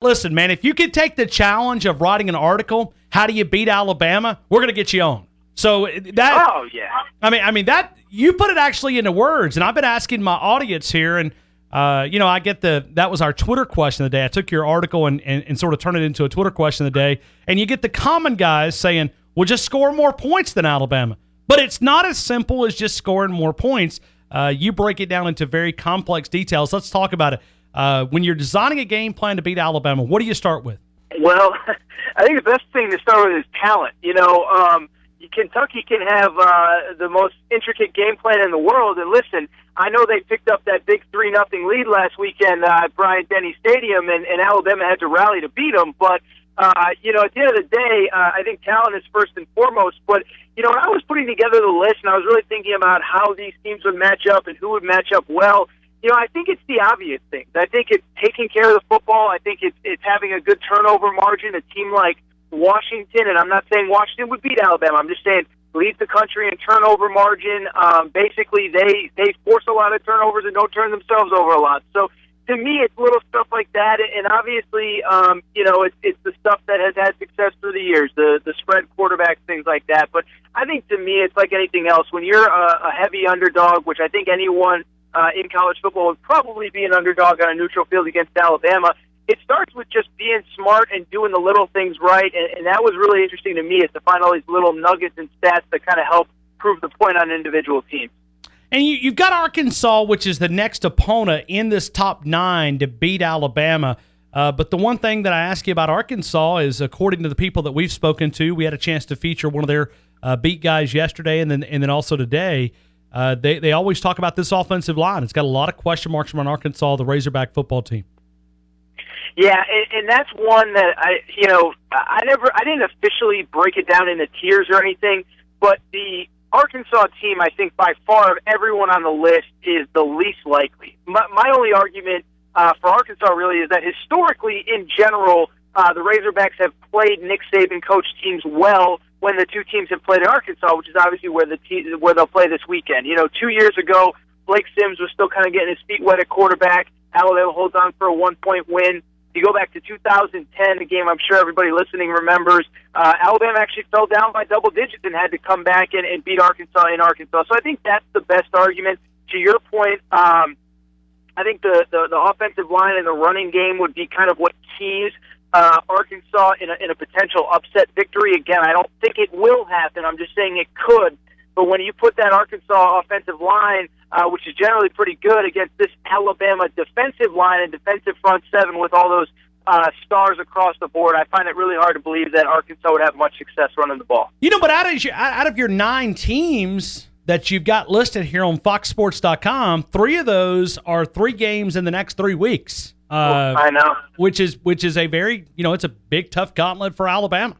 Listen, man, if you could take the challenge of writing an article, how do you beat Alabama, we're going to get you on. So that. Oh yeah. I mean that you put it actually into words, and I've been asking my audience here, and I get that was our Twitter question of the day. I took your article and sort of turned it into a Twitter question of the day, and you get the common guys saying, "Well, just score more points than Alabama," but it's not as simple as just scoring more points. You break it down into very complex details. Let's talk about it. When you're designing a game plan to beat Alabama, what do you start with? Well, I think the best thing to start with is talent. Kentucky can have the most intricate game plan in the world. And listen, I know they picked up that big 3-0 lead last weekend at Bryant-Denny Stadium, and Alabama had to rally to beat them. But, at the end of the day, I think talent is first and foremost. But, when I was putting together the list and I was really thinking about how these teams would match up and who would match up well, I think it's the obvious things. I think it's taking care of the football. I think it's having a good turnover margin. A team like Washington, and I'm not saying Washington would beat Alabama. I'm just saying leads the country in turnover margin. Basically, they force a lot of turnovers and don't turn themselves over a lot. So to me, it's little stuff like that, and obviously, it's the stuff that has had success through the years, the spread quarterbacks, things like that. But I think to me, it's like anything else. When you're a heavy underdog, which I think anyone in college football would probably be an underdog on a neutral field against Alabama, it starts with just being smart and doing the little things right, and that was really interesting to me, is to find all these little nuggets and stats that kind of help prove the point on individual teams. And you've got Arkansas, which is the next opponent in this top 9 to beat Alabama. But the one thing that I ask you about Arkansas is, according to the people that we've spoken to, we had a chance to feature one of their beat guys yesterday and then also today. They always talk about this offensive line. It's got a lot of question marks around Arkansas, the Razorback football team. Yeah, and that's one that I didn't officially break it down into tiers or anything, but the Arkansas team, I think by far of everyone on the list, is the least likely. My only argument for Arkansas really is that historically, in general, the Razorbacks have played Nick Saban coached teams well when the two teams have played in Arkansas, which is obviously where they'll play this weekend. 2 years ago, Blake Sims was still kind of getting his feet wet at quarterback. Alabama holds on for a 1-point win. You go back to 2010, a game I'm sure everybody listening remembers, Alabama actually fell down by double digits and had to come back and beat Arkansas in Arkansas. So I think that's the best argument. To your point, I think the offensive line and the running game would be kind of what keys Arkansas in a potential upset victory. Again, I don't think it will happen. I'm just saying it could. But when you put that Arkansas offensive line, which is generally pretty good, against this Alabama defensive line and defensive front seven with all those stars across the board, I find it really hard to believe that Arkansas would have much success running the ball. But out of your 9 teams that you've got listed here on foxsports.com, 3 of those are 3 games in the next 3 weeks. I know. Which is a very, it's a big, tough gauntlet for Alabama.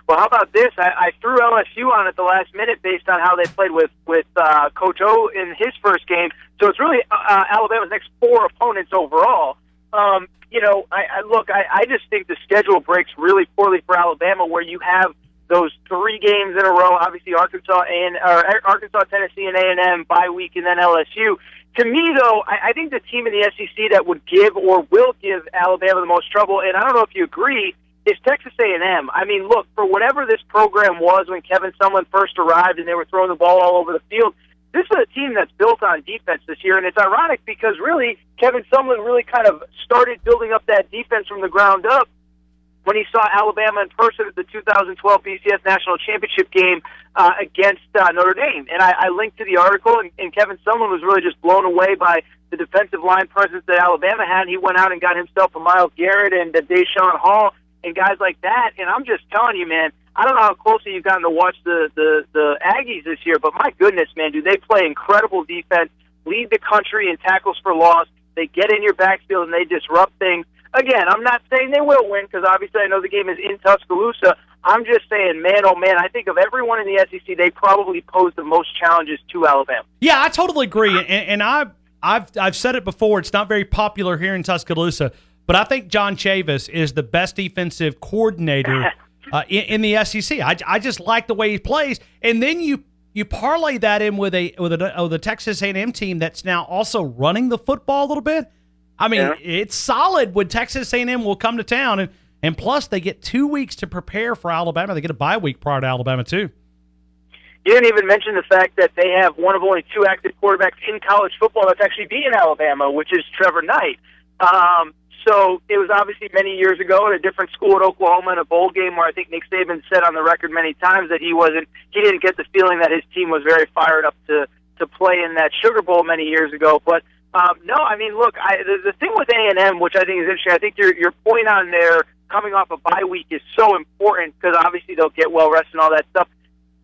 Well, how about this? I threw LSU on at the last minute based on how they played with Coach O in his first game. So it's really Alabama's next 4 opponents overall. I just think the schedule breaks really poorly for Alabama, where you have those 3 games in a row. Obviously, Arkansas, Tennessee, and A&M bye week, and then LSU. To me, though, I think the team in the SEC that would give or will give Alabama the most trouble, and I don't know if you agree, is Texas A&M. I mean, look, for whatever this program was when Kevin Sumlin first arrived and they were throwing the ball all over the field, this is a team that's built on defense this year, and it's ironic because really Kevin Sumlin really kind of started building up that defense from the ground up when he saw Alabama in person at the 2012 BCS National Championship game against Notre Dame. And I linked to the article, and Kevin Sumlin was really just blown away by the defensive line presence that Alabama had. He went out and got himself a Myles Garrett and Deshaun Hall and guys like that. And I'm just telling you, man, I don't know how closely you've gotten to watch the Aggies this year, but my goodness, man, do they play incredible defense, lead the country in tackles for loss. They get in your backfield and they disrupt things. Again, I'm not saying they will win because obviously I know the game is in Tuscaloosa. I'm just saying, man, oh man, I think of everyone in the SEC, they probably pose the most challenges to Alabama. Yeah, I totally agree, and I've said it before. It's not very popular here in Tuscaloosa, but I think John Chavis is the best defensive coordinator in the SEC. I just like the way he plays, and then you parlay that in with a Texas A&M team that's now also running the football a little bit. I mean, it's solid when Texas A&M will come to town, and plus they get 2 weeks to prepare for Alabama. They get a bye week prior to Alabama, too. You didn't even mention the fact that they have one of only 2 active quarterbacks in college football that's actually beaten Alabama, which is Trevor Knight. So it was obviously many years ago at a different school at Oklahoma in a bowl game where I think Nick Saban said on the record many times that he didn't get the feeling that his team was very fired up to play in that Sugar Bowl many years ago. But no, I mean, look, the thing with A&M, which I think is interesting, I think your point on there coming off a bye week is so important because obviously they'll get well rested and all that stuff.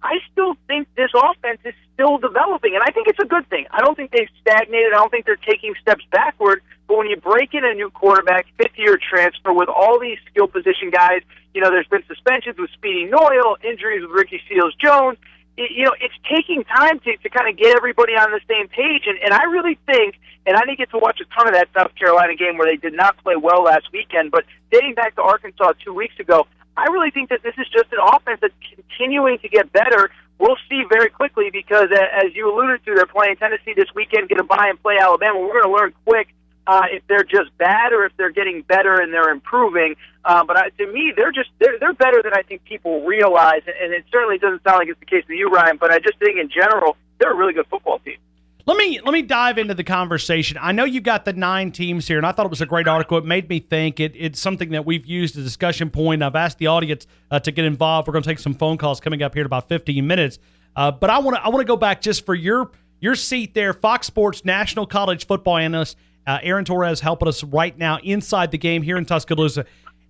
I still think this offense is still developing, and I think it's a good thing. I don't think they've stagnated. I don't think they're taking steps backward. But when you break in a new quarterback, fifth-year transfer with all these skill position guys, there's been suspensions with Speedy Noyle, injuries with Ricky Seals-Jones. It's taking time to kind of get everybody on the same page. And I really think, and I didn't get to watch a ton of that South Carolina game where they did not play well last weekend, but dating back to Arkansas 2 weeks ago, I really think that this is just an offense that's continuing to get better. We'll see very quickly because, as you alluded to, they're playing Tennessee this weekend, get a bye and play Alabama. We're going to learn quick if they're just bad or if they're getting better and they're improving. But to me, they're better than I think people realize, and it certainly doesn't sound like it's the case with you, Ryan. But I just think in general, they're a really good football team. Let me dive into the conversation. I know you've got the 9 teams here, and I thought it was a great article. It made me think. It's something that we've used as a discussion point. I've asked the audience to get involved. We're going to take some phone calls coming up here in about 15 minutes. But I want to go back just for your seat there. Fox Sports national college football analyst Aaron Torres helping us right now inside the game here in Tuscaloosa.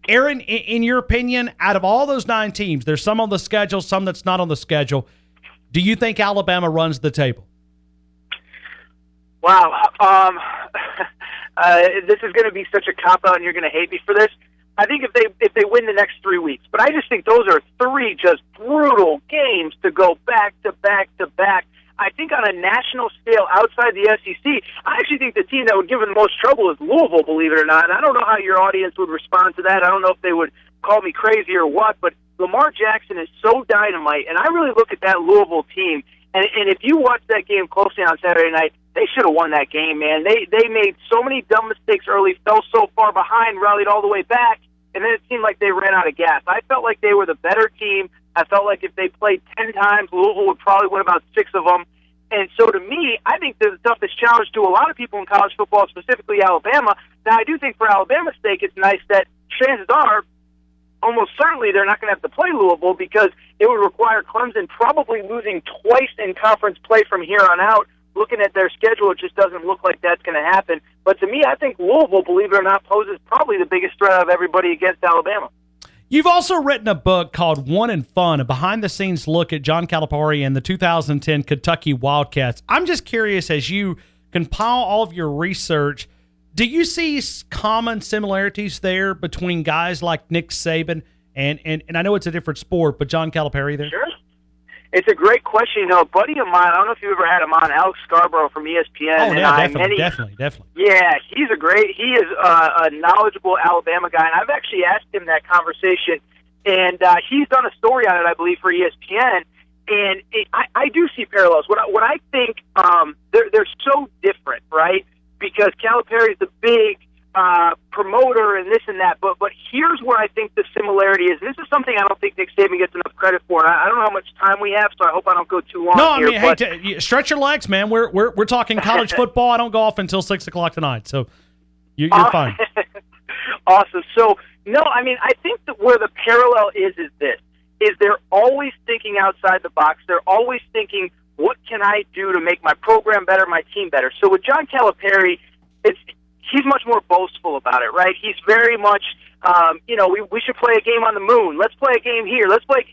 Aaron, in your opinion, out of all those 9 teams, there's some on the schedule, some that's not on the schedule. Do you think Alabama runs the table? Wow. This is going to be such a cop-out, and you're going to hate me for this. I think if they win the next 3 weeks, but I just think those are 3 just brutal games to go back to back to back. I think on a national scale outside the SEC, I actually think the team that would give them the most trouble is Louisville, believe it or not. And I don't know how your audience would respond to that. I don't know if they would call me crazy or what, but Lamar Jackson is so dynamite, and I really look at that Louisville team, and if you watch that game closely on Saturday night, they should have won that game, man. They made so many dumb mistakes early, fell so far behind, rallied all the way back, and then it seemed like they ran out of gas. I felt like they were the better team. I felt like if they played 10 times, Louisville would probably win about 6 of them. And so to me, I think the toughest challenge to a lot of people in college football, specifically Alabama. Now, I do think for Alabama's sake, it's nice that chances are, almost certainly they're not going to have to play Louisville because it would require Clemson probably losing twice in conference play from here on out. Looking at their schedule, it just doesn't look like that's going to happen. But to me, I think Louisville, believe it or not, poses probably the biggest threat of everybody against Alabama. You've also written a book called One and Fun, a behind-the-scenes look at John Calipari and the 2010 Kentucky Wildcats. I'm just curious, as you compile all of your research, do you see common similarities there between guys like Nick Saban and I know it's a different sport, but John Calipari there? Sure. It's a great question. A buddy of mine, I don't know if you've ever had him on, Alex Scarborough from ESPN. Oh, yeah, definitely. Yeah, he is a knowledgeable Alabama guy, and I've actually asked him that conversation, and he's done a story on it, I believe, for ESPN, and I do see parallels. What I think, they're so different, right? Because Calipari's the big promoter and this and that, but here's where I think the similarity is. And this is something I don't think Nick Saban gets enough credit for. And I don't know how much time we have, so I hope I don't go too long. No, I here, mean, hey, stretch your legs, man. We're talking college football. I don't go off until 6:00 tonight, so you're fine. Awesome. So no, I mean, I think that where the parallel is this: they're always thinking outside the box. They're always thinking, what can I do to make my program better, my team better? So with John Calipari, he's much more boastful about it, right? He's very much, we should play a game on the moon. Let's play a game here. Let's play,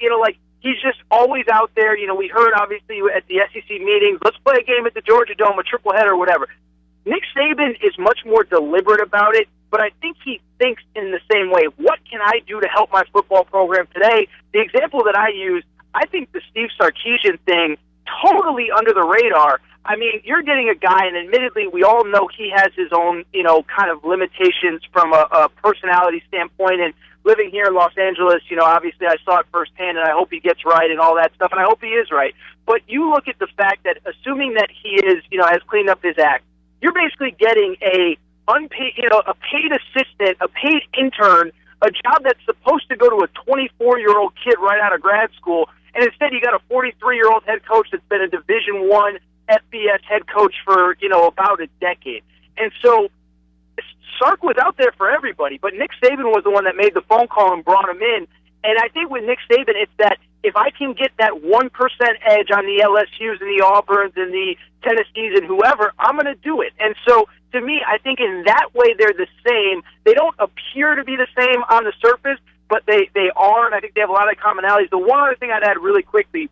he's just always out there. We heard, obviously, at the SEC meetings, let's play a game at the Georgia Dome, a tripleheader or whatever. Nick Saban is much more deliberate about it, but I think he thinks in the same way. What can I do to help my football program today? The example that I use, I think the Steve Sarkisian thing, totally under the radar. I mean, you're getting a guy, and admittedly, we all know he has his own, kind of limitations from a personality standpoint. And living here in Los Angeles, obviously I saw it firsthand, and I hope he gets right and all that stuff, and I hope he is right. But you look at the fact that, assuming that he is, has cleaned up his act, you're basically getting a unpaid, a paid assistant, a paid intern, a job that's supposed to go to a 24-year-old kid right out of grad school, and instead you got a 43-year-old head coach that's been a Division I FBS head coach for, about a decade. And so Sark was out there for everybody, but Nick Saban was the one that made the phone call and brought him in. And I think with Nick Saban, it's that if I can get that 1% edge on the LSUs and the Auburns and the Tennessees and whoever, I'm going to do it. And so, to me, I think in that way they're the same. They don't appear to be the same on the surface, but they are, and I think they have a lot of commonalities. The one other thing I'd add really quickly,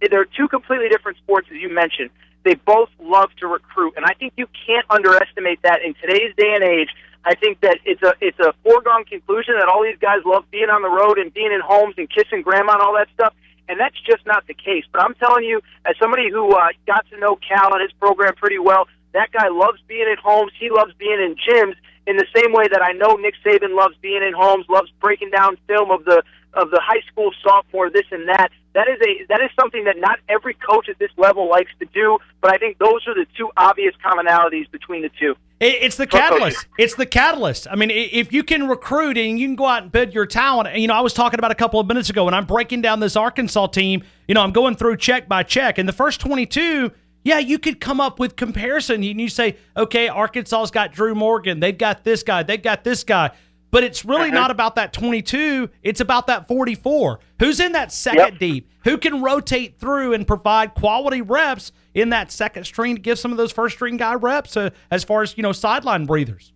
there are two completely different sports, as you mentioned. They both love to recruit, and I think you can't underestimate that in today's day and age. I think that it's a foregone conclusion that all these guys love being on the road and being in homes and kissing grandma and all that stuff, and that's just not the case. But I'm telling you, as somebody who got to know Cal and his program pretty well, that guy loves being at homes. He loves being in gyms in the same way that I know Nick Saban loves being in homes, loves breaking down film of the high school sophomore, this and that. That is something that not every coach at this level likes to do, but I think those are the two obvious commonalities between the two. It's the catalyst. It's the catalyst. I mean, if you can recruit and you can go out and bid your talent, I was talking about a couple of minutes ago when I'm breaking down this Arkansas team, I'm going through check by check, and the first 22, yeah, you could come up with comparison. And you say, okay, Arkansas's got Drew Morgan. They've got this guy. They've got this guy. But it's really not about that 22. It's about that 44. Who's in that second deep? Who can rotate through and provide quality reps in that second string to give some of those first string guy reps as far as, sideline breathers?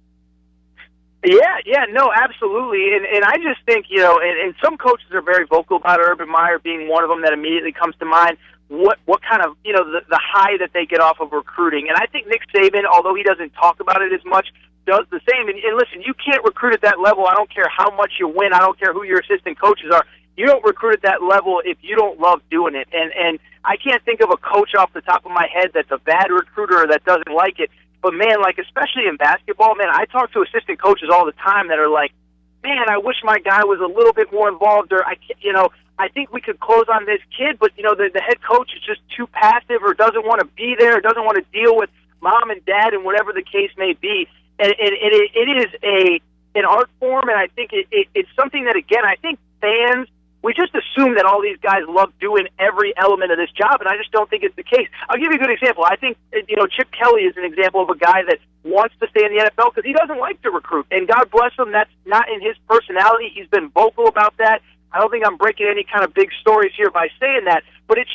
Yeah, no, absolutely. And I just think, and some coaches are very vocal about Urban Meyer being one of them that immediately comes to mind. What kind of, the high that they get off of recruiting. And I think Nick Saban, although he doesn't talk about it as much, does the same. And listen, you can't recruit at that level. I don't care how much you win. I don't care who your assistant coaches are. You don't recruit at that level if you don't love doing it. And I can't think of a coach off the top of my head that's a bad recruiter or that doesn't like it. But, man, especially in basketball, man, I talk to assistant coaches all the time that are like, man, I wish my guy was a little bit more involved, or I think we could close on this kid, but the head coach is just too passive or doesn't want to be there, or doesn't want to deal with mom and dad and whatever the case may be. And it is an art form, and I think it's something that, again, I think fans, we just assume that all these guys love doing every element of this job, and I just don't think it's the case. I'll give you a good example. I think, Chip Kelly is an example of a guy that wants to stay in the NFL because he doesn't like to recruit. And God bless him, that's not in his personality. He's been vocal about that. I don't think I'm breaking any kind of big stories here by saying that, but it's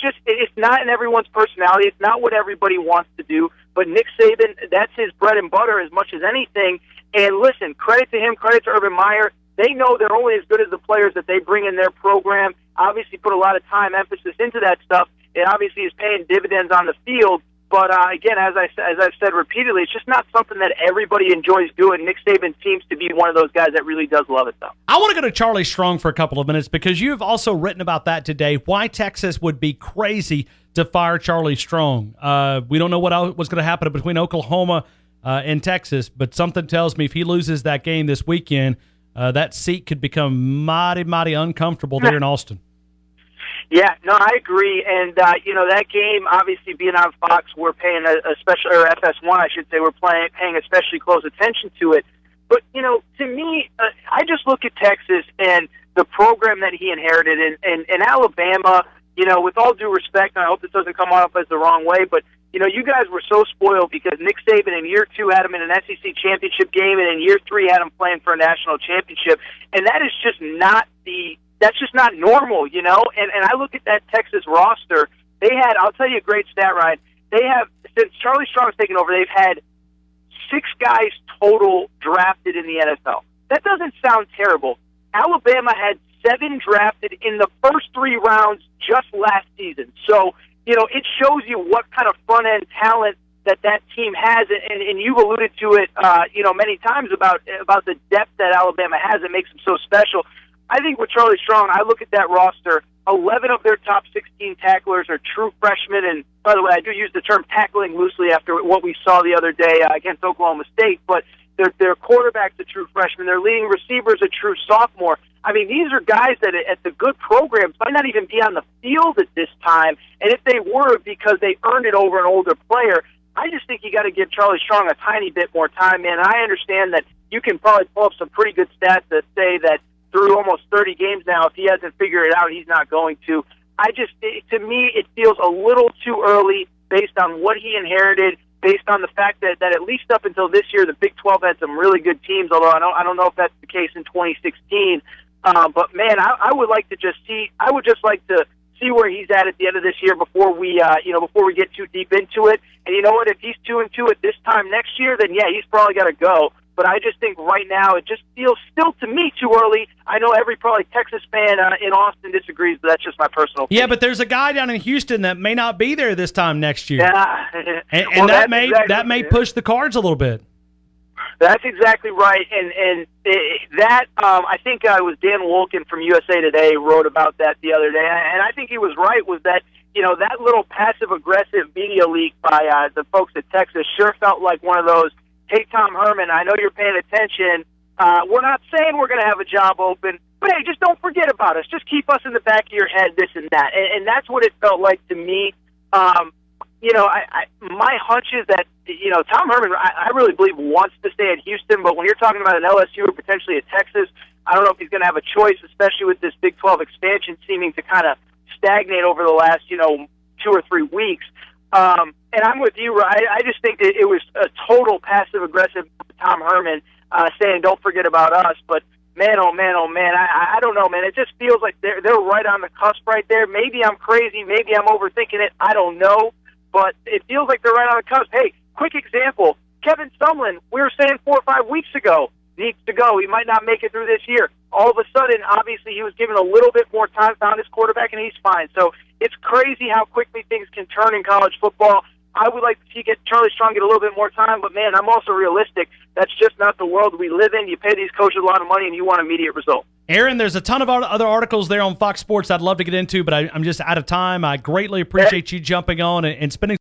not in everyone's personality. It's not what everybody wants to do. But Nick Saban, that's his bread and butter as much as anything. And listen, credit to him, credit to Urban Meyer. They know they're only as good as the players that they bring in their program. Obviously put a lot of time, emphasis into that stuff. It obviously is paying dividends on the field. But again, as I've said repeatedly, it's just not something that everybody enjoys doing. Nick Saban seems to be one of those guys that really does love it, though. I want to go to Charlie Strong for a couple of minutes because you've also written about that today, why Texas would be crazy to fire Charlie Strong. We don't know what's going to happen between Oklahoma and Texas, but something tells me if he loses that game this weekend, that seat could become mighty, mighty uncomfortable there in Austin. Yeah, no, I agree. And, that game, obviously being on Fox, we're paying a special, or FS1, I should say, we're paying especially close attention to it. But, to me, I just look at Texas and the program that he inherited, and Alabama, with all due respect, and I hope this doesn't come off as the wrong way, but, you guys were so spoiled because Nick Saban in year 2 had him in an SEC championship game, and in year 3 had him playing for a national championship. And that is just not that's just not normal, And I look at that Texas roster. They had, I'll tell you a great stat, Ryan. They have, since Charlie Strong's taken over, they've had 6 guys total drafted in the NFL. That doesn't sound terrible. Alabama had 7 drafted in the first 3 rounds just last season. So, it shows you what kind of front-end talent that team has, and you've alluded to it, many times about the depth that Alabama has that makes them so special. I think with Charlie Strong, I look at that roster, 11 of their top 16 tacklers are true freshmen, and by the way, I do use the term tackling loosely after what we saw the other day against Oklahoma State, but their quarterback's a true freshman, their leading receiver's a true sophomore. I mean, these are guys that at the good programs might not even be on the field at this time, and if they were, because they earned it over an older player. I just think you got to give Charlie Strong a tiny bit more time, man. I understand that you can probably pull up some pretty good stats that say that through almost 30 games now, if he hasn't figured it out, he's not going to. To me, it feels a little too early based on what he inherited, based on the fact that at least up until this year, the Big 12 had some really good teams, although I don't know if that's the case in 2016. But, man, I would like to just see – I would just like to see where he's at the end of this year before we get too deep into it. And you know what? If he's 2-2 at this time next year, then, yeah, he's probably got to go. But I just think right now it just feels still to me too early. I know every probably Texas fan in Austin disagrees, but that's just my personal opinion. Yeah, but there's a guy down in Houston that may not be there this time next year. Yeah. And that may push the cards a little bit. That's exactly right, and I think it was Dan Wolkin from USA Today wrote about that the other day, and I think he was right. Was that that little passive aggressive media leak by the folks at Texas sure felt like one of those. Hey, Tom Herman, I know you're paying attention. We're not saying we're going to have a job open, but hey, just don't forget about us. Just keep us in the back of your head, this and that, and that's what it felt like to me. My hunch is that Tom Herman, I really believe wants to stay at Houston, but when you're talking about an LSU or potentially a Texas, I don't know if he's going to have a choice, especially with this Big 12 expansion seeming to kind of stagnate over the last 2 or 3 weeks. And I'm with you, right? I just think that it was a total passive-aggressive Tom Herman saying, don't forget about us. But, man, oh, man, I don't know, man. It just feels like they're right on the cusp right there. Maybe I'm crazy. Maybe I'm overthinking it. I don't know. But it feels like they're right on the cusp. Hey, quick example. Kevin Sumlin, we were saying 4 or 5 weeks ago, needs to go. He might not make it through this year. All of a sudden, obviously, he was given a little bit more time, found his quarterback, and he's fine. So it's crazy how quickly things can turn in college football. I would like to see Charlie Strong get a little bit more time, but, man, I'm also realistic. That's just not the world we live in. You pay these coaches a lot of money, and you want immediate results. Aaron, there's a ton of other articles there on Fox Sports I'd love to get into, but I'm just out of time. I greatly appreciate you jumping on and spending